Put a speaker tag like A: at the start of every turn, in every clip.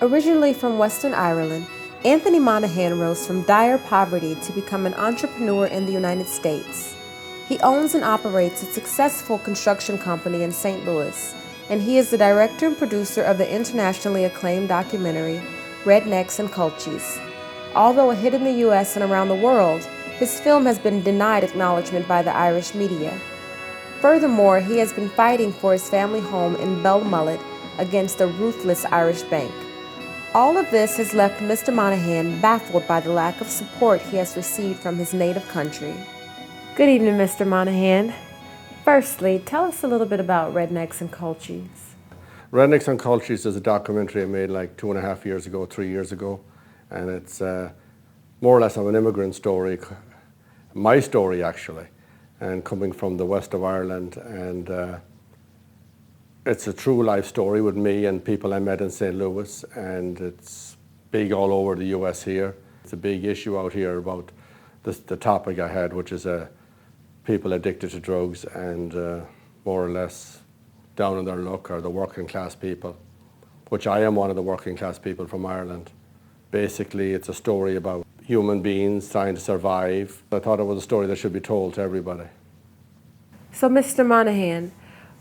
A: Originally from Western Ireland, Anthony Monaghan rose from dire poverty to become an entrepreneur in the United States. He owns and operates a successful construction company in St. Louis, and he is the director and producer of the internationally acclaimed documentary Rednecks and Culchies. Although a hit in the U.S. and around the world, his film has been denied acknowledgement by the Irish media. Furthermore, he has been fighting for his family home in Belmullet against a ruthless Irish bank. All of this has left Mr. Monaghan baffled by the lack of support he has received from his native country. Good evening, Mr. Monaghan. Firstly, tell us a little bit about Rednecks and Culchies.
B: Rednecks and Culchies is a documentary I made like 2.5 years ago, 3 years ago, and it's more or less of an immigrant story, my story actually, and coming from the west of Ireland, and it's a true life story with me and people I met in St. Louis, and it's big all over the US here. It's a big issue out here about the topic I had, which is people addicted to drugs and more or less down on their luck, or the working class people, which I am one of the working class people from Ireland. Basically, it's a story about human beings trying to survive. I thought it was a story that should be told to everybody.
A: So, Mr. Monaghan,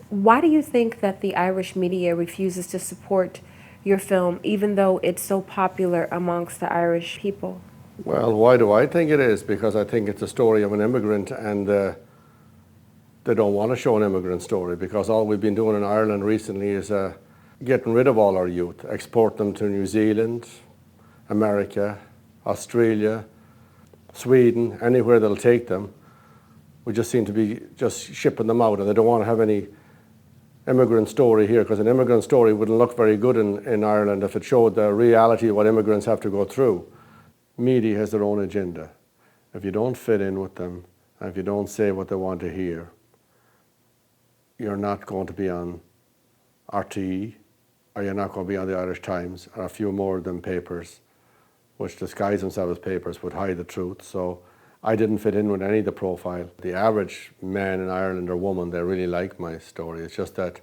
A: why do you think that the Irish media refuses to support your film, even though it's so popular amongst the Irish people?
B: Well, why do I think it is? Because I think it's a story of an immigrant, and they don't want to show an immigrant story, because all we've been doing in Ireland recently is getting rid of all our youth, export them to New Zealand, America, Australia, Sweden, anywhere they'll take them. We just seem to be just shipping them out, and they don't want to have any immigrant story here, because an immigrant story wouldn't look very good in Ireland if it showed the reality of what immigrants have to go through. Media has their own agenda. If you don't fit in with them, and if you don't say what they want to hear, you're not going to be on RTE, or you're not going to be on the Irish Times, or a few more of them papers, which disguise themselves as papers, would hide the truth. So I didn't fit in with any of the profile. The average man in Ireland or woman, they really like my story. It's just that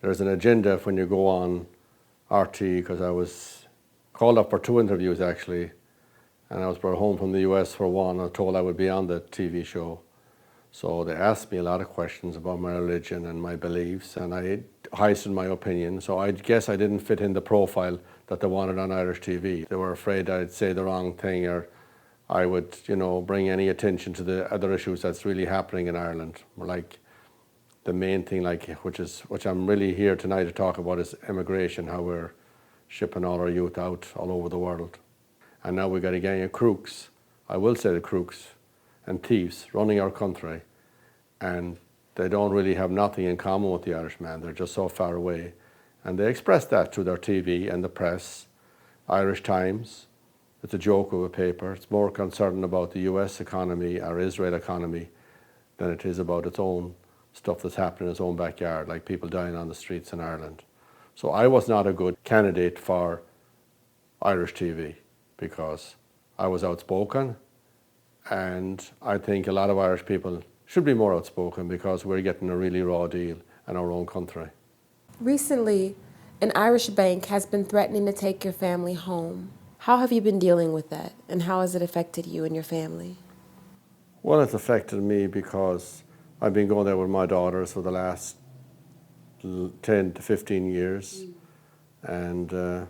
B: there's an agenda when you go on RTE, because I was called up for 2 interviews actually, and I was brought home from the US for one. I was told I would be on the TV show. So they asked me a lot of questions about my religion and my beliefs, and I hoisted my opinion. So I guess I didn't fit in the profile that they wanted on Irish TV. They were afraid I'd say the wrong thing, or I would, bring any attention to the other issues that's really happening in Ireland. Like the main thing, which I'm really here tonight to talk about, is immigration, how we're shipping all our youth out all over the world. And now we've got a gang of crooks, I will say the crooks, and thieves running our country. And they don't really have nothing in common with the Irishman. They're just so far away. And they express that through their TV and the press. Irish Times, it's a joke of a paper. It's more concerned about the US economy or Israel economy than it is about its own stuff that's happening in its own backyard, like people dying on the streets in Ireland. So I was not a good candidate for Irish TV, because I was outspoken, and I think a lot of Irish people should be more outspoken, because we're getting a really raw deal in our own country.
A: Recently, an Irish bank has been threatening to take your family home. How have you been dealing with that, and how has it affected you and your family?
B: Well, it's affected me because I've been going there with my daughters for the last 10 to 15 years, and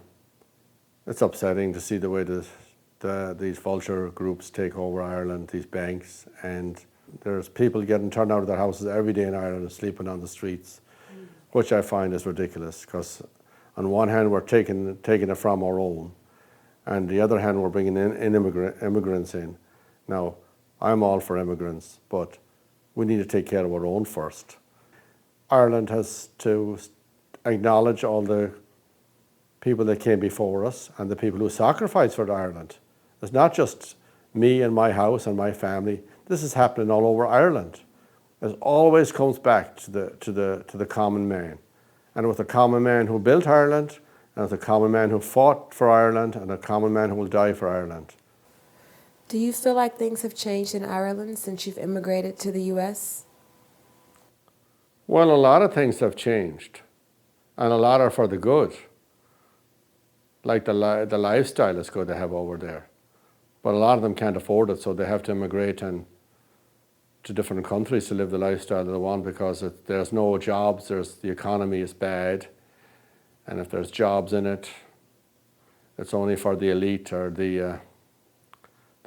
B: it's upsetting to see the way these vulture groups take over Ireland, these banks, and there's people getting turned out of their houses every day in Ireland and sleeping on the streets, which I find is ridiculous, because on one hand we're taking it from our own, and the other hand we're bringing in immigrants in. Now, I'm all for immigrants, but we need to take care of our own first. Ireland has to acknowledge all the people that came before us and the people who sacrificed for Ireland. It's not just me and my house and my family. This is happening all over Ireland. It always comes back to the common man. And with the common man who built Ireland, and with the common man who fought for Ireland, and a common man who will die for Ireland.
A: Do you feel like things have changed in Ireland since you've immigrated to the US?
B: Well, a lot of things have changed, and a lot are for the good. like the lifestyle is good they have over there. But a lot of them can't afford it, so they have to immigrate and to different countries to live the lifestyle they want because there's no jobs, the economy is bad, and if there's jobs in it, it's only for the elite or the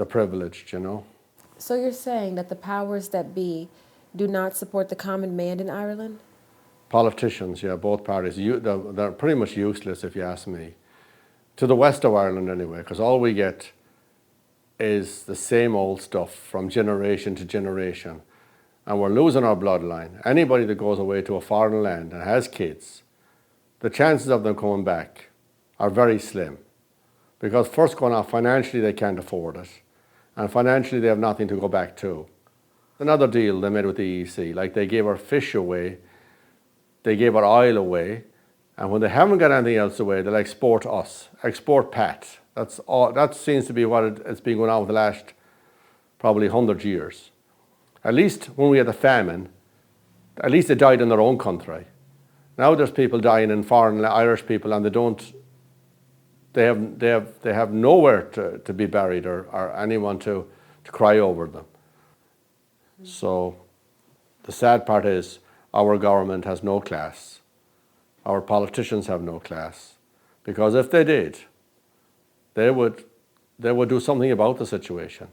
B: privileged, you know.
A: So you're saying that the powers that be do not support the common man in Ireland?
B: Politicians, yeah, both parties, they're pretty much useless if you ask me. To the west of Ireland anyway, because all we get is the same old stuff from generation to generation. And we're losing our bloodline. Anybody that goes away to a foreign land and has kids, the chances of them coming back are very slim. Because first going off, financially they can't afford it. And financially they have nothing to go back to. Another deal they made with the EEC, like they gave our fish away, they gave our oil away, and when they haven't got anything else away, they'll export us, export Pat. That's all. That seems to be what it's been going on for the last probably 100 years. At least when we had the famine, at least they died in their own country. Now there's people dying in foreign Irish people, and they have nowhere to be buried or anyone to cry over them. So the sad part is our government has no class. Our politicians have no class, because if they did, they would do something about the situation.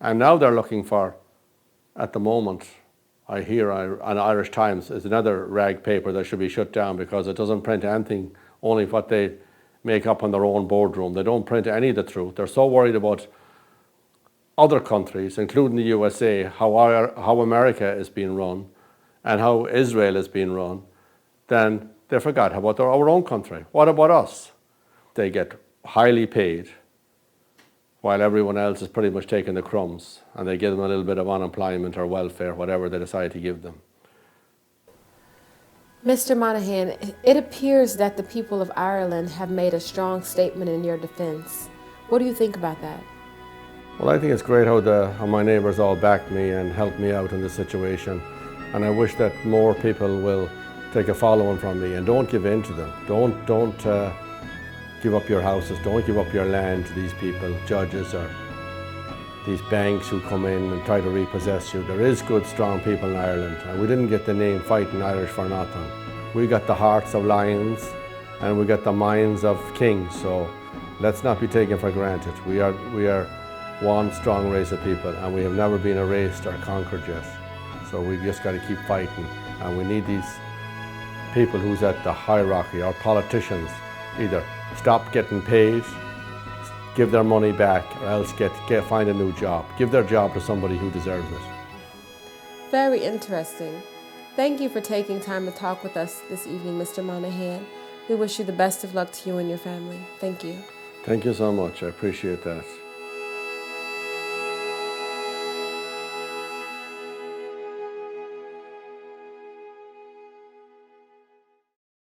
B: And now they're looking for, at the moment, I hear on Irish Times is another rag paper that should be shut down because it doesn't print anything, only what they make up in their own boardroom. They don't print any of the truth. They're so worried about other countries, including the USA, how America is being run and how Israel is being run, then they forgot about our own country. What about us? They get highly paid while everyone else is pretty much taking the crumbs, and they give them a little bit of unemployment or welfare, whatever they decide to give them.
A: Mr. Monaghan, it appears that the people of Ireland have made a strong statement in your defense. What do you think about that?
B: Well, I think it's great how my neighbours all backed me and helped me out in this situation, and I wish that more people will take a following from me and don't give in to them. Don't give up your houses, don't give up your land to these people, judges or these banks who come in and try to repossess you. There is good, strong people in Ireland, and we didn't get the name Fighting Irish for nothing. We got the hearts of lions and we got the minds of kings, so let's not be taken for granted. We are one strong race of people, and we have never been erased or conquered yet. So we just got to keep fighting, and we need these people who's at the hierarchy, our politicians, either stop getting paid, give their money back, or else find a new job. Give their job to somebody who deserves it.
A: Very interesting. Thank you for taking time to talk with us this evening, Mr. Monaghan. We wish you the best of luck to you and your family. Thank you.
B: Thank you so much. I appreciate that.